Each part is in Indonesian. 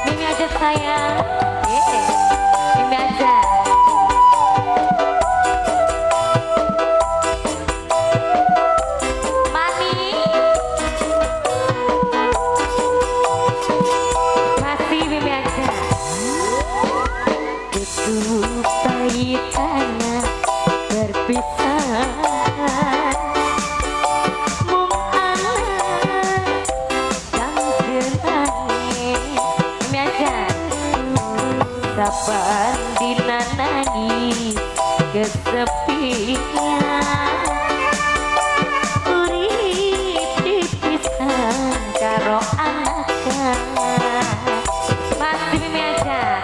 Mimi aja sayang. Mimi aja. Tanah berpisah dan senangnya ini aja saban dinanai kesepian urip dipisah karo anak masih Mimi aja.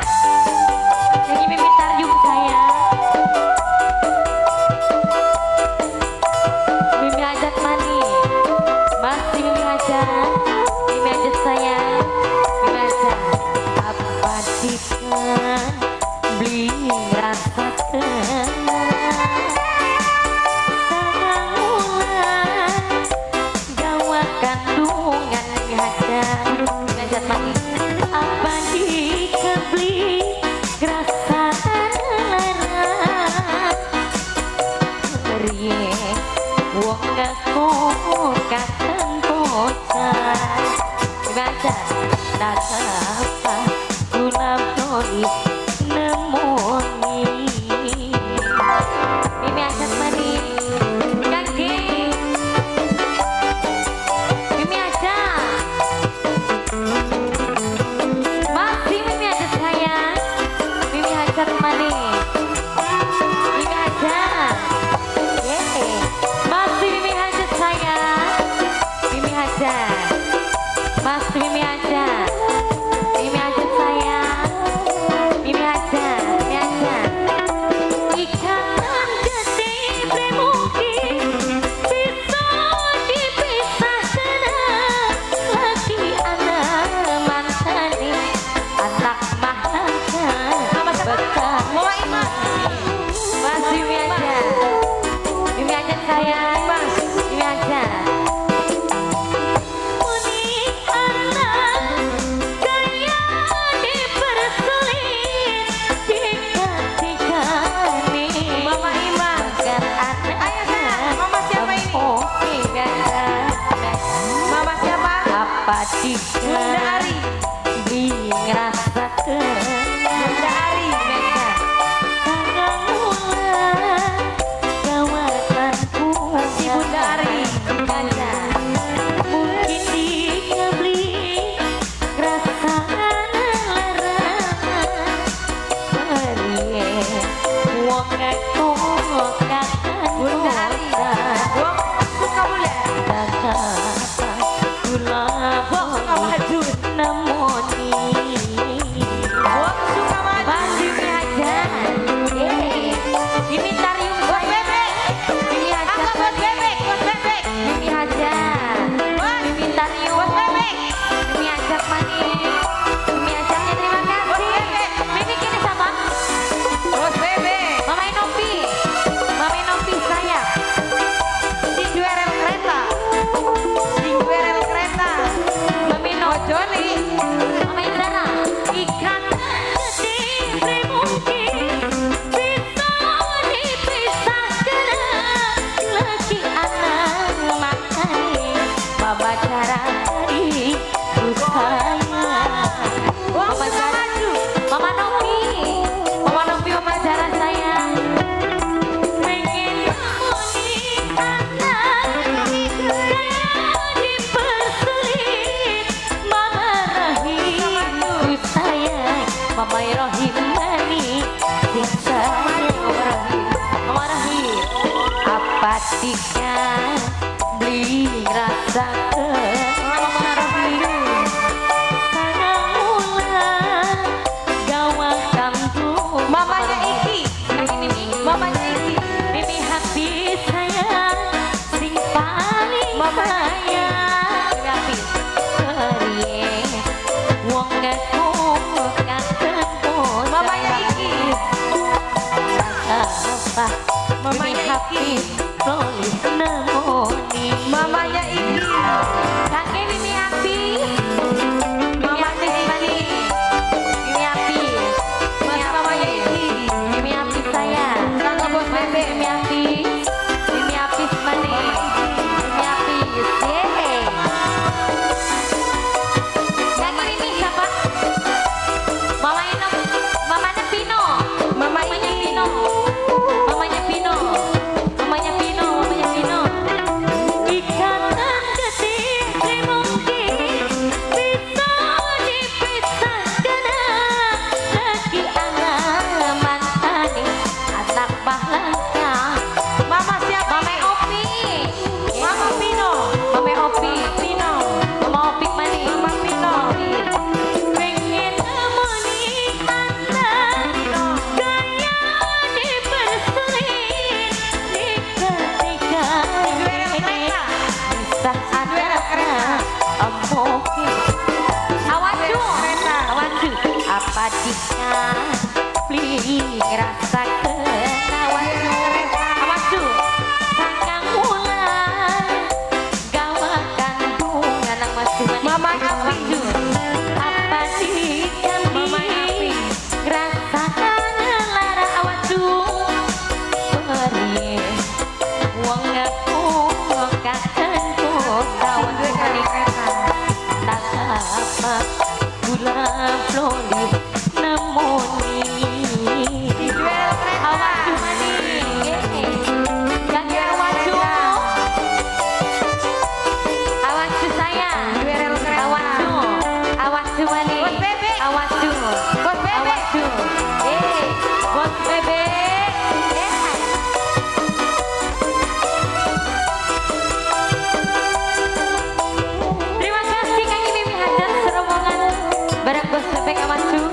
Jadi Mimi Taryum saya Mimi ajak mani masih Mimi aja sayang Mimi aja apa dikan beli rasakan sayang ulang gawa kandungan Mimi aja mani apa dikan beli rasakan larang beri wong ngaku kakang bocah baca tak apa guna doi nemoni Mimi ajak mani kaki Mimi aja masih Mimi aja sayang Mimi ajak mani Mimi aja masih Mimi aja sayang Mimi aja masih Mimi aja sayang Mimi aja ikatan gede mungkin bisa dipisahkan lagi anak mantani anak mahlaka bekas masih Mimi aja sayang Mimi aja Bunda Ari di ngerasakan Bunda Ari tangan ulang kawasanku masih Bunda Ari mungkin dikabli rasaan larang meri wong aku kakak Bunda Ari wong suka boleh namoni wong suka maju aja Mimi Taryum saya Mimi aja buat bebek Mimi aja Mimi Taryum Mimi ajak mani Mimi ajaknya terima kasih Mimi kini sama bos bebek Mama Inopi saya di dua rel kereta Mami Nojoni Mama Indra ikan gede mungkin bisa dipisahkan lagi anak makani Mama cari usahanya Mama Jara Mama Nopi Mama Jara sayang pengen anak Mama Rohim mani Mama Rohim apa tika beli rasa ke Mama Rohim sayang ulang gawa kampung mamanya Iki mamanya Iki Mimi hati sayang sing paling sayang habis wong ngaku mamanya Iki apa mamanya Iki tulis nemoni mamanya Iki kakek Mimi Happy Oke. Awaju, awaju. Apa jika beli rasa awaju, awaju. Kakang ulang gawa kandungan nama suman. Mama awaju. Apa jika beli rasakan lara awaju. Beri uang aku kakang kawan tak apa gula floli namoni awaju mani yang awaju awaju sayang awaju awaju mani awaju bos bebek bos bebek. Barang bos bebek awaju.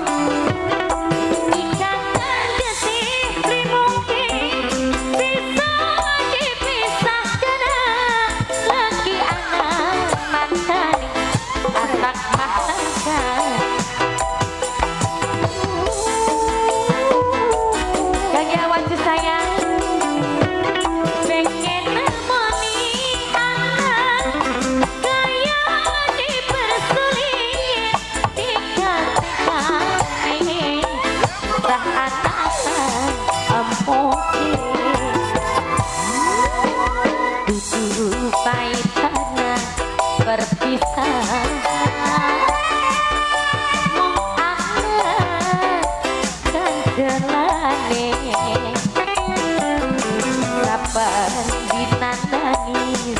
Ikatan getih mungkin bisa dipisahkan. Lagi anak mantan anak mahasiswa. Kaki awaju sayang pengen nemoni anak kaya dipersulit. Duduk pahit karena berpisah. Mengangkat jelane kapan dinandangis.